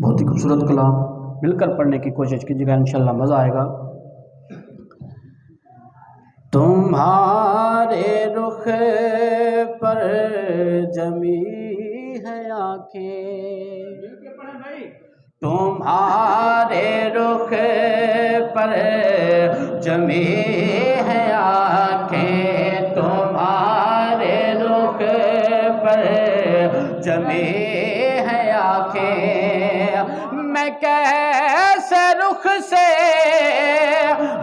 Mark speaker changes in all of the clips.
Speaker 1: بہت ہی خوبصورت کلام مل کر پڑھنے کی کوشش کیجیے گا، انشاءاللہ مزہ آئے گا۔ تمہارے رخ پر جمی ہے آنکھیں، تمہارے رخ پر جمی ہے آنکھیں، تمہارے رخ پر جمی ہے آنکھیں، میں کیسے رخ سے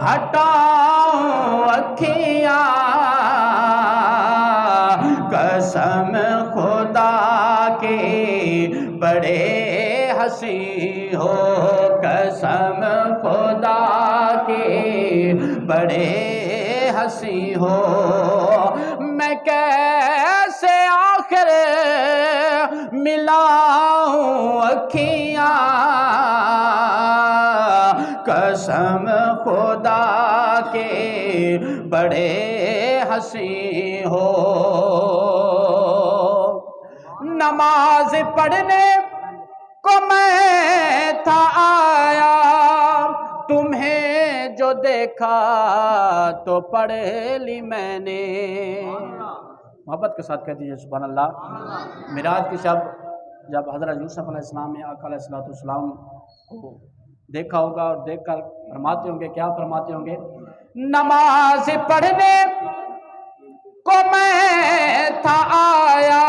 Speaker 1: ہٹاؤں اکھیاں، قسم خدا کی بڑے ہنسی ہو، قسم خدا کی بڑے ہنسی ہو، میں کیسے آخر ملاؤں اکھیاں، قسم خدا کے بڑے ہنسی ہو۔ نماز پڑھنے کو میں تھا آیا، تمہیں جو دیکھا تو پڑھ لی میں نے۔ محبت کے ساتھ کہہ دیجیے سبحان اللہ۔ معراج کی شب جب حضرت یوسف علیہ السلام نے آقا علیہ السلام کو دیکھا ہوگا اور دیکھ کر فرماتے ہوں گے، کیا فرماتے ہوں گے؟ نماز پڑھنے کو میں تھا آیا،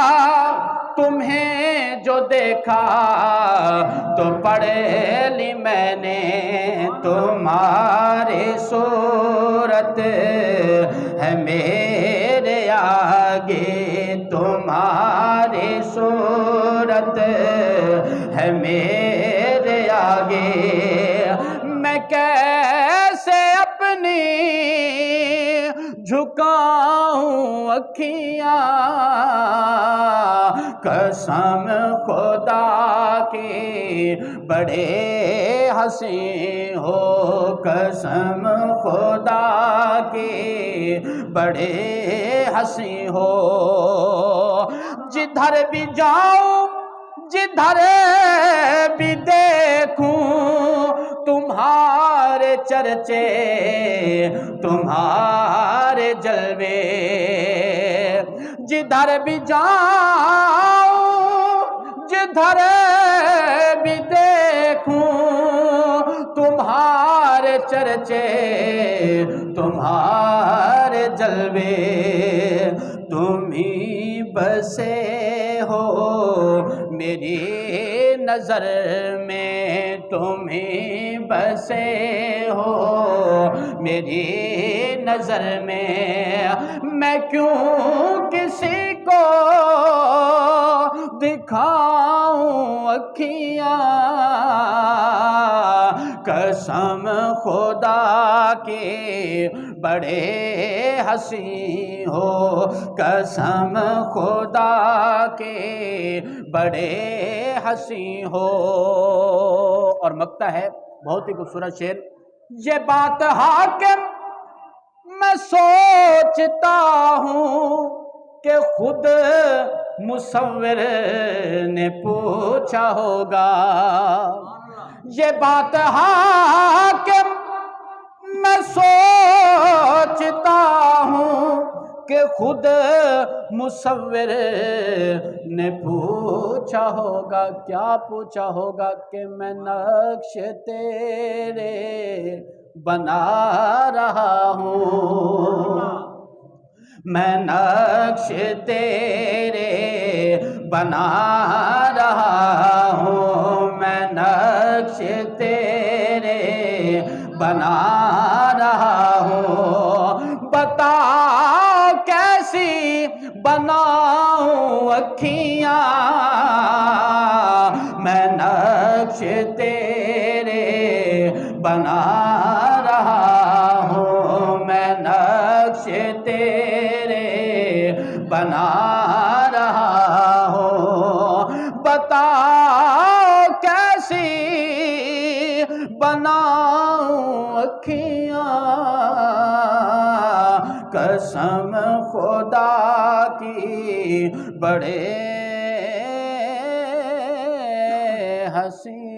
Speaker 1: تمہیں جو دیکھا تو پڑھ لی میں نے، تمہاری صورت ہے میرے آگے، تمہاری صورت ہے میرے آگے، میں کیسے اپنی جھکاؤں اکھیاں، قسم خدا کی بڑے ہنسی ہو، قسم خدا کی بڑے ہنسی ہو، جدھر بھی جاؤں جدھر بھی دیکھوں تمہارے چرچے تمہارے جلوے، جدھر بھی جاؤں جدھر بھی دیکھوں تمہارے چرچے تمہارے جلوے، تم ہی بسے ہو میری نظر میں، تم ہی بسے ہو میری نظر میں، میں کیوں کسی کو دکھاؤں اکھیاں، قسم خدا کی بڑے ہنسی ہو، قسم خدا کے بڑے ہنسی ہو۔ اور مکتا ہے بہت ہی خوبصورت شعر، یہ بات حاکم میں سوچتا ہوں کہ خود مصور نے پوچھا ہوگا، یہ بات حاکم میں سوچتا ہوں کہ خود مصور نے پوچھا ہوگا، کیا پوچھا ہوگا؟ کہ میں نقش تیرے بنا رہا ہوں، میں نقش تیرے بنا رہا ہوں، میں نقش تیرے بنا رہا ہوں، بتا کیسی بناؤں اکھیاں، میں نقش تیرے بنا رہا ہوں، میں نقش تیرے بنا رہا ہوں، بتا کیسی بناؤں اکھیاں، قسم خدا کی بڑے ہنسی